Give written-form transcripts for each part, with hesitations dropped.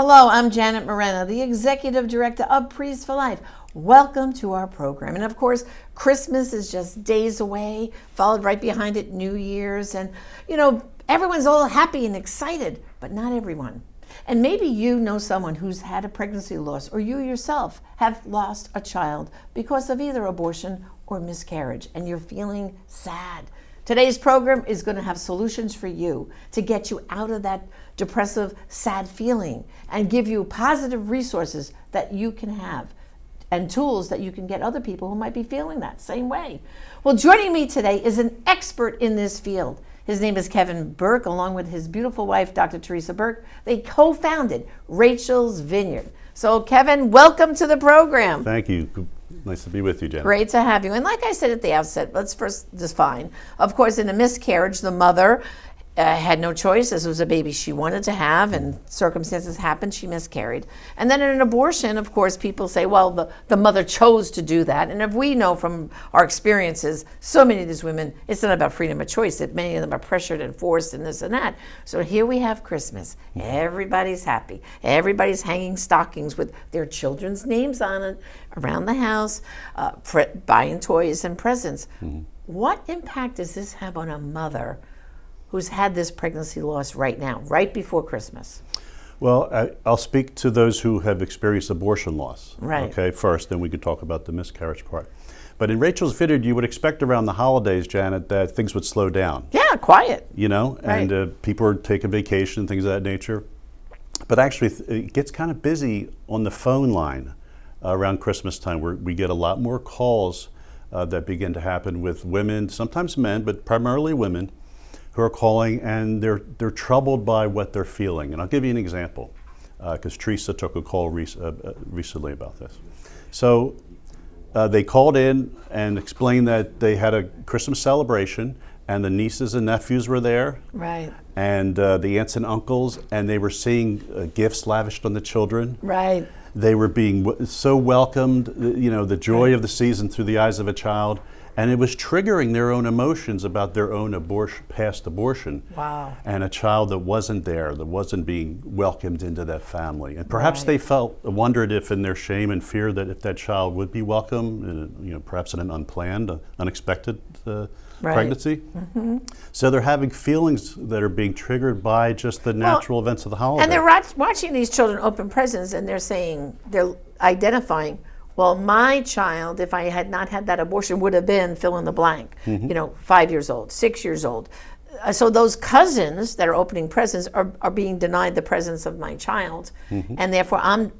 Hello, I'm Janet Moreno, the Executive Director of Priests for Life. Welcome to our program. And of course, Christmas is just days away, followed right behind it New Year's. And, everyone's all happy and excited, but not everyone. And maybe you know someone who's had a pregnancy loss, or you yourself have lost a child because of either abortion or miscarriage, and you're feeling sad. Today's program is going to have solutions for you to get you out of that depressive, sad feeling and give you positive resources that you can have and tools that you can get other people who might be feeling that same way. Well, joining me today is an expert in this field. His name is Kevin Burke, along with his beautiful wife, Dr. Teresa Burke. They co-founded Rachel's Vineyard. So, Kevin, welcome to the program. Thank you. Nice to be with you, Jen. Great to have you. And like I said at the outset, let's first define. Of course, in a miscarriage, the mother had no choice. This was a baby she wanted to have, and circumstances happened. She miscarried. And then in an abortion, of course, people say, well, the mother chose to do that. And if we know from our experiences, so many of these women, it's not about freedom of choice. That many of them are pressured and forced and this and that. So here we have Christmas. Everybody's happy. Everybody's hanging stockings with their children's names on it around the house, buying toys and presents. Mm-hmm. What impact does this have on a mother who's had this pregnancy loss right now, right before Christmas? Well, I'll speak to those who have experienced abortion loss, right? Okay, first, then we could talk about the miscarriage part. But in Rachel's Vineyard, you would expect around the holidays, Janet, that things would slow down. Yeah, quiet. And right. People are taking vacation, things of that nature. But actually, it gets kind of busy on the phone line around Christmas time, where we get a lot more calls that begin to happen with women, sometimes men, but primarily women, who are calling, and they're troubled by what they're feeling. And I'll give you an example, because Teresa took a call recently about this. So they called in and explained that they had a Christmas celebration, and the nieces and nephews were there, right? And the aunts and uncles, and they were seeing gifts lavished on the children, right? They were being so welcomed, the joy right. of the season through the eyes of a child. And it was triggering their own emotions about their own past abortion. Wow. And a child that wasn't there, that wasn't being welcomed into that family. And perhaps right. they wondered if in their shame and fear that if that child would be welcome, perhaps in an unplanned, unexpected right. pregnancy. Mm-hmm. So they're having feelings that are being triggered by just the natural events of the holiday. And they're watching these children open presents, and they're identifying, well, my child, if I had not had that abortion, would have been fill in the blank, mm-hmm. 5 years old, 6 years old. So those cousins that are opening presents are being denied the presence of my child, mm-hmm. and therefore I'm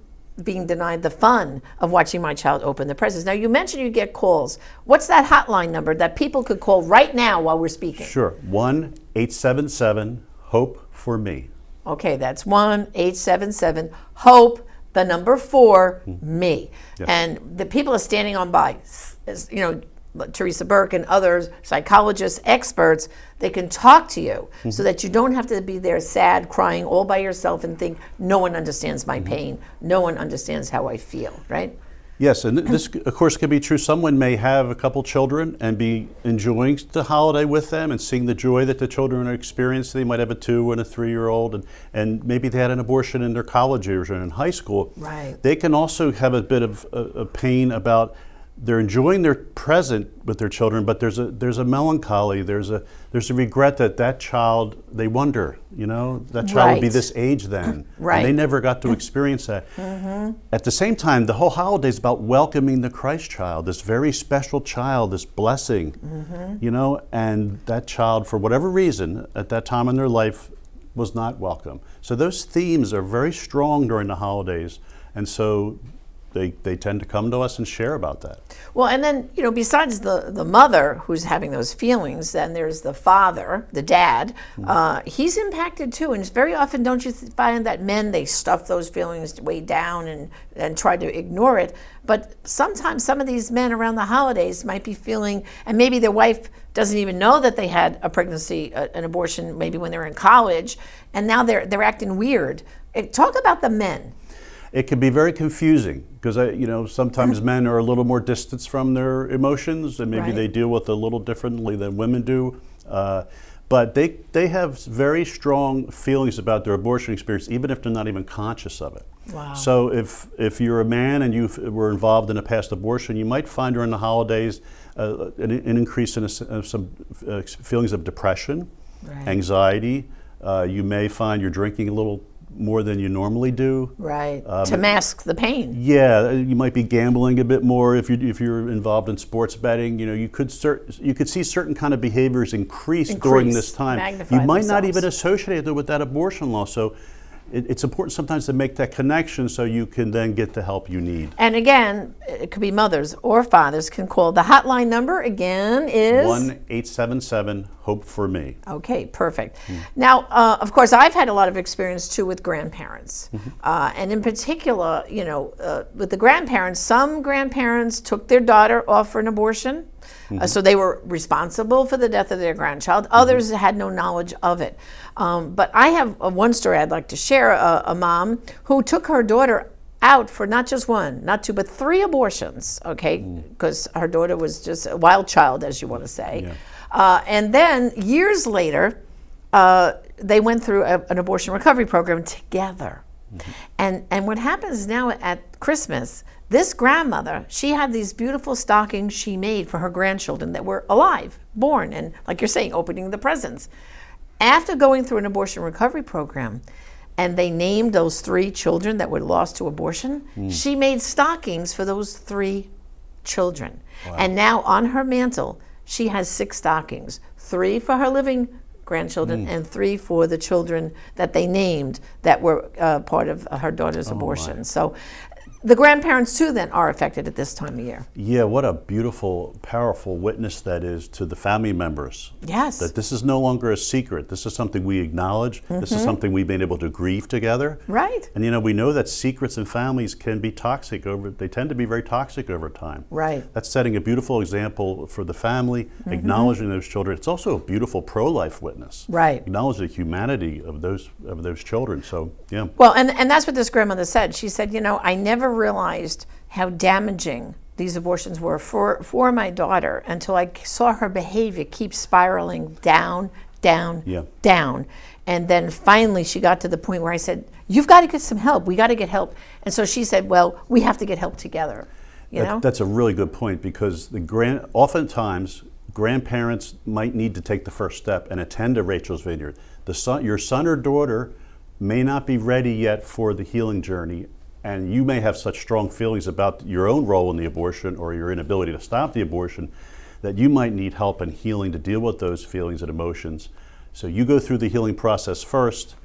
being denied the fun of watching my child open the presents. Now, you mentioned you get calls. What's that hotline number that people could call right now while we're speaking? Sure, 1-877-HOPE-FOR-ME. Okay, that's 1-877-HOPE. The number 4, me. Yes. And the people are standing on by, Teresa Burke and others, psychologists, experts, they can talk to you mm-hmm. so that you don't have to be there sad, crying all by yourself and think, no one understands my mm-hmm. pain, no one understands how I feel, right? Yes, and this, of course, can be true. Someone may have a couple children and be enjoying the holiday with them and seeing the joy that the children are experiencing. They might have a 2 and a 3-year-old, and maybe they had an abortion in their college years or in high school. Right. They can also have a bit of a pain about they're enjoying their present with their children, but there's a melancholy, there's a regret that child, they wonder, that child right. would be this age then. Right. And they never got to experience that. Mm-hmm. At the same time, the whole holiday is about welcoming the Christ child, this very special child, this blessing, mm-hmm. And that child, for whatever reason, at that time in their life, was not welcome. So those themes are very strong during the holidays, and so they tend to come to us and share about that. Well, and then, besides the mother who's having those feelings, then there's the father, the dad. Mm-hmm. He's impacted too. And it's very often, don't you find that men, they stuff those feelings way down and try to ignore it. But sometimes some of these men around the holidays might be feeling, and maybe their wife doesn't even know that they had a pregnancy, an abortion, maybe when they were in college, and now they're acting weird. Talk about the men. It can be very confusing because sometimes men are a little more distanced from their emotions, and maybe right. they deal with it a little differently than women do. But but they have very strong feelings about their abortion experience, even if they're not even conscious of it. Wow. So if you're a man and you were involved in a past abortion, you might find during the holidays an increase in some feelings of depression, Right. anxiety. You may find you're drinking a little more than you normally do. Right. To mask the pain. Yeah, you might be gambling a bit more if you're involved in sports betting. You could see certain kind of behaviors increase during this time. Magnify You might not themselves. even associate it with that abortion law. So it's important sometimes to make that connection so you can then get the help you need. And again, it could be mothers or fathers can call. The hotline number again is 1-877-HOPE-FOR-ME. Okay, perfect. Now, of course, I've had a lot of experience too with grandparents, and in particular, with the grandparents. Some grandparents took their daughter off for an abortion, so they were responsible for the death of their grandchild. Others had no knowledge of it. But I have one story I'd like to share. A mom who took her daughter out for not just one, not two, but 3 abortions. Okay, because her daughter was just a wild child, as you want to say. Yeah. And then years later, they went through an abortion recovery program together. And what happens now at Christmas, this grandmother, she had these beautiful stockings she made for her grandchildren that were alive, born, and like you're saying, opening the presents. After going through an abortion recovery program, and they named those 3 children that were lost to abortion, she made stockings for those 3 children. Wow. And now on her mantle, she has 6 stockings, 3 for her living grandchildren and 3 for the children that they named that were part of her daughter's abortion. My. So the grandparents too then are affected at this time of year. Yeah, what a beautiful, powerful witness that is to the family members. Yes. That this is no longer a secret. This is something we acknowledge. This is something we've been able to grieve together. Right. And we know that secrets in families can be toxic they tend to be very toxic over time. Right. That's setting a beautiful example for the family, acknowledging those children. It's also a beautiful pro-life witness. Right. Acknowledge the humanity of those children. So, yeah. Well, and that's what this grandmother said. She said, I never realized how damaging these abortions were for my daughter until I saw her behavior keep spiraling down, down, Yeah. down. And then finally she got to the point where I said, you've got to get some help. We got to get help. And so she said, well, we have to get help together. That's a really good point, because oftentimes grandparents might need to take the first step and attend to Rachel's Vineyard. Your son or daughter may not be ready yet for the healing journey, and you may have such strong feelings about your own role in the abortion or your inability to stop the abortion that you might need help in healing to deal with those feelings and emotions. So you go through the healing process first,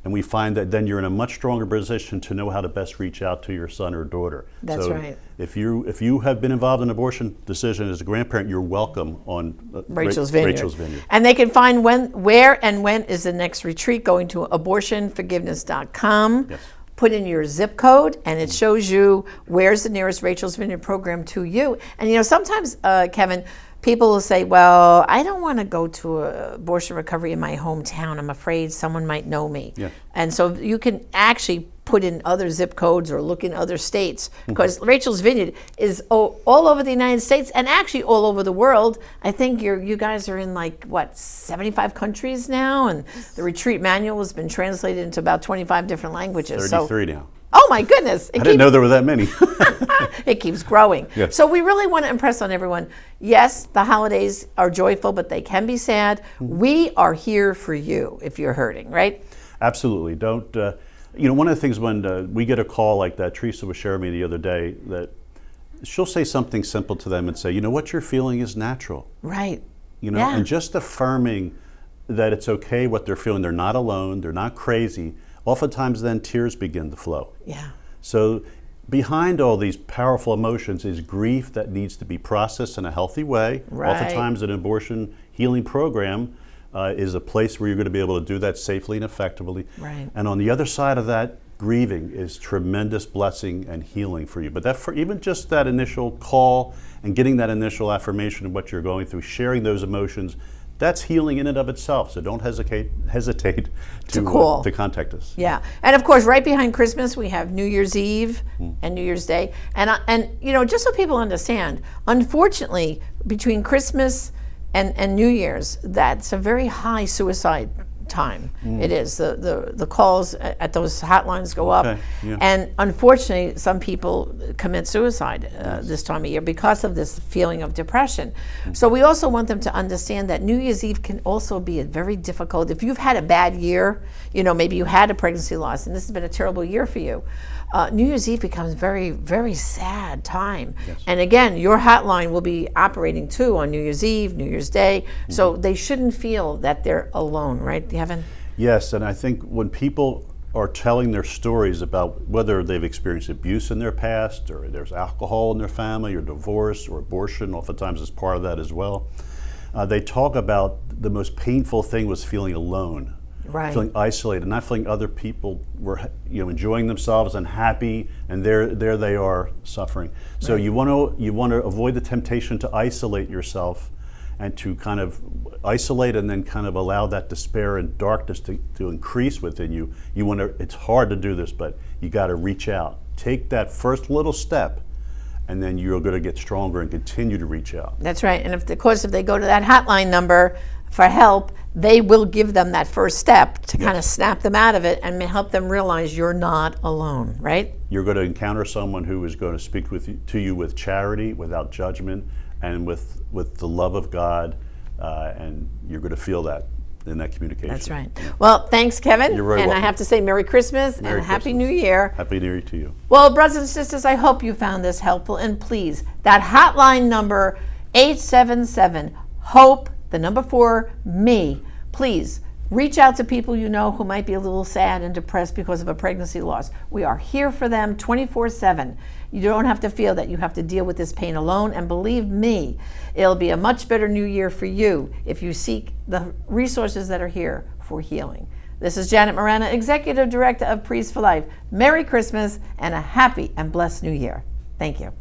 and we find that then you're in a much stronger position to know how to best reach out to your son or daughter. That's so right. If you have been involved in an abortion decision as a grandparent, you're welcome on Rachel's Vineyard. Rachel's Vineyard. And they can find where and when is the next retreat. Going to abortionforgiveness.com. Yes. Put in your zip code, and it shows you where's the nearest Rachel's Vineyard program to you. And sometimes, Kevin, people will say, well, I don't want to go to abortion recovery in my hometown. I'm afraid someone might know me. Yeah. And so you can actually put in other zip codes or look in other states, because Rachel's Vineyard is all over the United States and actually all over the world. I think you guys are in 75 countries now, and the retreat manual has been translated into about 25 different languages. 33 now. Oh my goodness. I didn't know there were that many. It keeps growing. Yes. So we really want to impress on everyone, yes, the holidays are joyful, but they can be sad. We are here for you if you're hurting, right? Absolutely. Don't, one of the things when we get a call like that, Teresa was sharing me the other day, that she'll say something simple to them and say, what you're feeling is natural. Right. Yeah. And just affirming that it's okay what they're feeling. They're not alone. They're not crazy. Oftentimes then tears begin to flow. Yeah. So behind all these powerful emotions is grief that needs to be processed in a healthy way. Right. Oftentimes an abortion healing program is a place where you're going to be able to do that safely and effectively. Right. And on the other side of that, grieving is tremendous blessing and healing for you. But even just that initial call and getting that initial affirmation of what you're going through, sharing those emotions, that's healing in and of itself. So don't hesitate to call. To contact us. Yeah, and of course, right behind Christmas, we have New Year's Eve and New Year's Day, and just so people understand, unfortunately, between Christmas and New Year's, that's a very high suicide time. It is. The calls at those hotlines go up. Okay, yeah. And unfortunately, some people commit suicide this time of year because of this feeling of depression. So we also want them to understand that New Year's Eve can also be a very difficult, if you've had a bad year, maybe you had a pregnancy loss and this has been a terrible year for you, New Year's Eve becomes very, very sad time. Yes. And again, your hotline will be operating too on New Year's Eve, New Year's Day. So they shouldn't feel that they're alone, right, Kevin? Yes, and I think when people are telling their stories about whether they've experienced abuse in their past, or there's alcohol in their family, or divorce, or abortion, oftentimes is part of that as well, they talk about the most painful thing was feeling alone. Right. Feeling isolated, not feeling other people were enjoying themselves and happy, and there they are suffering. So Right. you want to avoid the temptation to isolate yourself, and to kind of isolate and then kind of allow that despair and darkness to increase within you. It's hard to do this, but you got to reach out. Take that first little step, and then you're going to get stronger and continue to reach out. That's right. And if they go to that hotline number for help, they will give them that first step to kind of snap them out of it and help them realize you're not alone, right? You're going to encounter someone who is going to speak to you with charity, without judgment, and with the love of God, and you're going to feel that in that communication. That's right. Well, thanks, Kevin. You're very and welcome. I have to say Merry Christmas Merry and Happy Christmas. New Year. Happy New Year to you. Well, brothers and sisters, I hope you found this helpful. And please, that hotline number, 877-HOPE, the number 4, me. Please, reach out to people you know who might be a little sad and depressed because of a pregnancy loss. We are here for them 24/7. You don't have to feel that you have to deal with this pain alone. And believe me, it'll be a much better new year for you if you seek the resources that are here for healing. This is Janet Morana, Executive Director of Priests for Life. Merry Christmas and a happy and blessed New Year. Thank you.